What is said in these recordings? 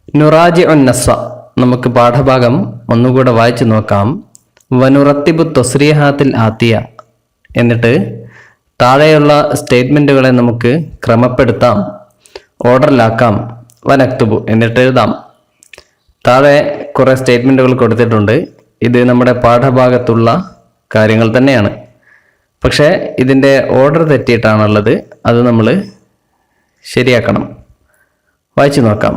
നുറാജിഉൻ നസ്സ, നമുക്ക് പാഠഭാഗം ഒന്നുകൂടെ വായിച്ചു നോക്കാം. വനുറത്തിബു തസ്രീഹാത്തിൽ ആത്തിയ, എന്നിട്ട് താഴെയുള്ള സ്റ്റേറ്റ്മെന്റുകളെ നമുക്ക് ക്രമപ്പെടുത്താം, ഓർഡറിലാക്കാം. വനക്തുബു, എന്നിട്ട് എഴുതാം. താഴെ കുറെ സ്റ്റേറ്റ്മെന്റുകൾ കൊടുത്തിട്ടുണ്ട്. ഇത് നമ്മുടെ പാഠഭാഗത്തുള്ള കാര്യങ്ങൾ തന്നെയാണ്, പക്ഷേ ഇതിൻ്റെ ഓർഡർ തെറ്റിയിട്ടാണുള്ളത്. അത് നമ്മൾ ശരിയാക്കണം. വായിച്ചു നോക്കാം.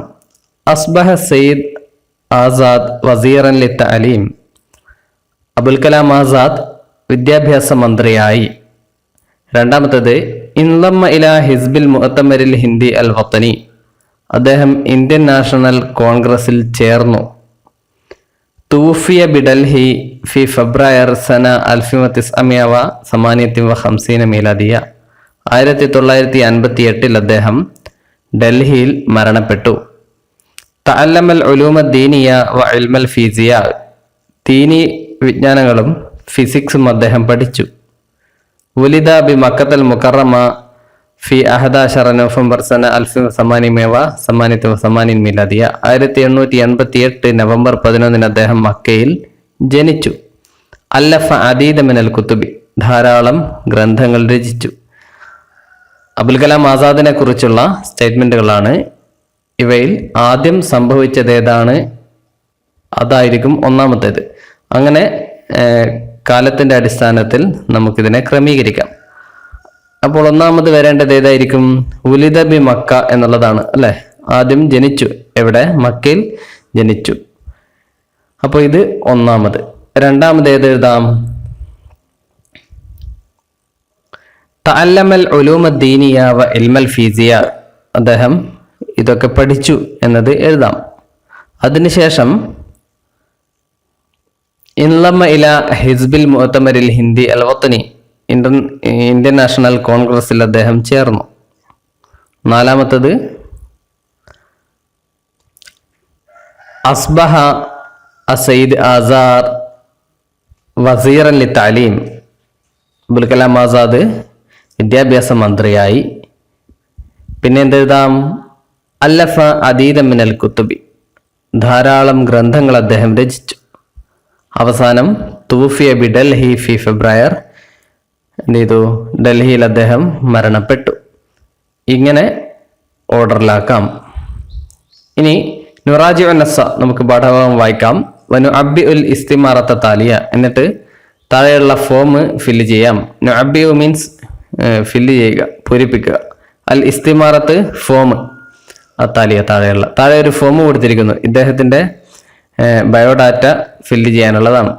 അസ്ബഹ സയ്യിദ് ആസാദ് വസീറൻ ലിത്തഅലീം, അബുൽ കലാം ആസാദ് വിദ്യാഭ്യാസ മന്ത്രിയായി. രണ്ടാമത്തേത്, ഇൻലമ്മ ഇലാ ഹിസ്ബിൽ മുഅത്തമരിൽ ഹിന്ദി അൽ വത്തനി, അദ്ദേഹം ഇന്ത്യൻ നാഷണൽ കോൺഗ്രസിൽ ചേർന്നു. തൂഫിയ ബിഡൽഹി ഫി ഫെബ്രുവരി സന 1958 മീലാദിയ, 1958 അദ്ദേഹം ഡൽഹിയിൽ മരണപ്പെട്ടു. തഅല്ലമൽ ഉലൂമ ദീനിയ വ ഇൽമൽ ഫിസിയ, ദീനി വിജ്ഞാനങ്ങളും ഫിസിക്സും അദ്ദേഹം പഠിച്ചു. ഉലിദ ബി മക്കത്തൽ മുക്കറമ ഫി 11 നവംബർ സന 1888 മീലാദിയ, 1888 നവംബർ 11 അദ്ദേഹം മക്കയിൽ ജനിച്ചു. അല്ലഫ അദീദ മിനൽ കുത്തുബി, ധാരാളം ഗ്രന്ഥങ്ങൾ രചിച്ചു. അബുൽ കലാം ആസാദിനെ കുറിച്ചുള്ള സ്റ്റേറ്റ്മെന്റുകളാണ്. ഇവയിൽ ആദ്യം സംഭവിച്ചത് ഏതാണ്, അതായിരിക്കും ഒന്നാമത്തേത്. അങ്ങനെ കാലത്തിന്റെ അടിസ്ഥാനത്തിൽ നമുക്കിതിനെ ക്രമീകരിക്കാം. അപ്പോൾ ഒന്നാമത് വരേണ്ടത് ഏതായിരിക്കും? ഉലിദ ബി മക്ക എന്നുള്ളതാണ് അല്ലെ. ആദ്യം ജനിച്ചു, എവിടെ? മക്കയിൽ ജനിച്ചു. അപ്പോൾ ഇത് ഒന്നാമത്. രണ്ടാമത് ഏത് എഴുതാം? തഅല്ലമൽ ഉലൂമ ദീനിയ വ ഇൽമൽ ഫിസിയ, അദ്ദേഹം ഇതൊക്കെ പഠിച്ചു എന്നത് എഴുതാം. അതിനുശേഷം ഇൻലമ്മ ഇല ഹിസ്ബിൽ മുഅത്തമരിൽ ഹിന്ദി അൽ വത്തനി, ഇന്ത്യൻ നാഷണൽ കോൺഗ്രസിൽ അദ്ദേഹം ചേർന്നു. നാലാമത്തത്, അസ്ബഹ സയ്യിദ് ആസാദ് വസീറൻ ലിത്തഅലീം, അബുൽ കലാം ആസാദ് വിദ്യാഭ്യാസ മന്ത്രിയായി. പിന്നെ എന്തെഴുതാം? അല്ലഫ അദീദ മിനൽ കുത്തുബി, ധാരാളം ഗ്രന്ഥങ്ങൾ അദ്ദേഹം രചിച്ചു. അവസാനം തൂഫിയ ബി ഡൽഹി ഫി ഫെബ്രുവരി, എന്ത് ചെയ്തു? ഡൽഹിയിൽ അദ്ദേഹം മരണപ്പെട്ടു. ഇങ്ങനെ ഓർഡറിലാക്കാം. ഇനി നുറാജിഉൻ നസ്സ, നമുക്ക് പാഠഭാഗം വായിക്കാം. വനു അബ്ബി ഉൽ ഇസ്തിമാറത്ത താലിയ, എന്നിട്ട് താഴെയുള്ള ഫോം ഫില്ല് ചെയ്യാം. നു അബ്ബി മീൻസ് ഫില്ല് ചെയ്യുക, പൂരിപ്പിക്കുക. അൽ ഇസ്തിമാറത്ത് ഫോം, അത്താലിയ താഴെ ഒരു ഫോം കൊടുത്തിരിക്കുന്നു. ഇദ്ദേഹത്തിന്റെ ബയോഡാറ്റ ഫില്ല് ചെയ്യാനുള്ളതാണ്.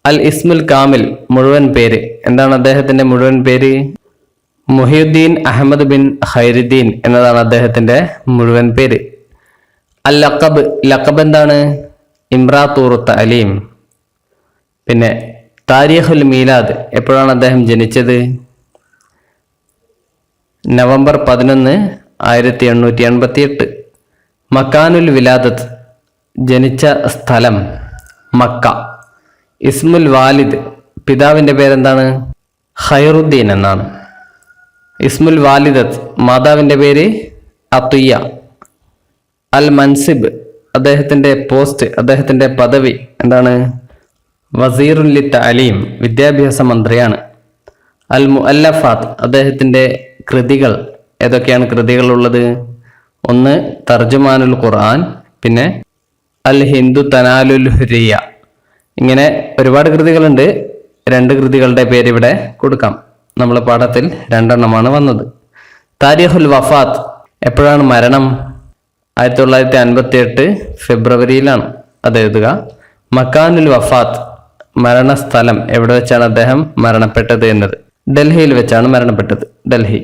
അൽ ഇസ്മുൽ കാമിൽ, മുഴുവൻ പേര്. എന്താണ് അദ്ദേഹത്തിന്റെ മുഴുവൻ പേര്? മുഹിയുദ്ദീൻ അഹമ്മദ് ബിൻ ഖൈറുദ്ദീൻ എന്നതാണ് അദ്ദേഹത്തിന്റെ മുഴുവൻ പേര്. അൽ ലഖബ്, ലഖബ് എന്താണ്? ഇംറാത്തൂർ തഅലീം. പിന്നെ താരീഖുൽ മീലാദ്, എപ്പോഴാണ് അദ്ദേഹം ജനിച്ചത്? നവംബർ 11, 1888. മക്കാനുൽ വിലാദത്ത്, ജനിച്ച സ്ഥലം മക്ക. ഇസ്മുൽ വാലിദ്, പിതാവിന്റെ പേരെന്താണ്? ഖൈറുദ്ദീൻ എന്നാണ്. ഇസ്മുൽ വാലിദത്ത്, മാതാവിന്റെ പേര് അത്തിയ. അൽ മൻസിബ്, അദ്ദേഹത്തിന്റെ പോസ്റ്റ്, അദ്ദേഹത്തിന്റെ പദവി എന്താണ്? വസീറുൽ ലിത്തഅലീം, വിദ്യാഭ്യാസ മന്ത്രിയാണ്. അൽ മുഅല്ലഫാത്ത്, അദ്ദേഹത്തിന്റെ കൃതികൾ. ഏതൊക്കെയാണ് കൃതികൾ ഉള്ളത്? ഒന്ന് തർജുമാനുൽ ഖുർആൻ, പിന്നെ അൽ ഹിന്ദു തനാലുൽ ഹുരിയ. ഇങ്ങനെ ഒരുപാട് കൃതികളുണ്ട്. 2 കൃതികളുടെ പേര് ഇവിടെ കൊടുക്കാം. നമ്മളെ പാഠത്തിൽ 2 വന്നത്. താരിഖുൽ വഫാത്ത്, എപ്പോഴാണ് മരണം? 1958 ഫെബ്രുവരിയിലാണ്, അത് എഴുതുക. മക്കാനുൽ വഫാത്ത്, മരണസ്ഥലം, എവിടെ വെച്ചാണ് അദ്ദേഹം മരണപ്പെട്ടത് എന്നത്? ഡൽഹിയിൽ വെച്ചാണ് മരണപ്പെട്ടത്, ഡൽഹി.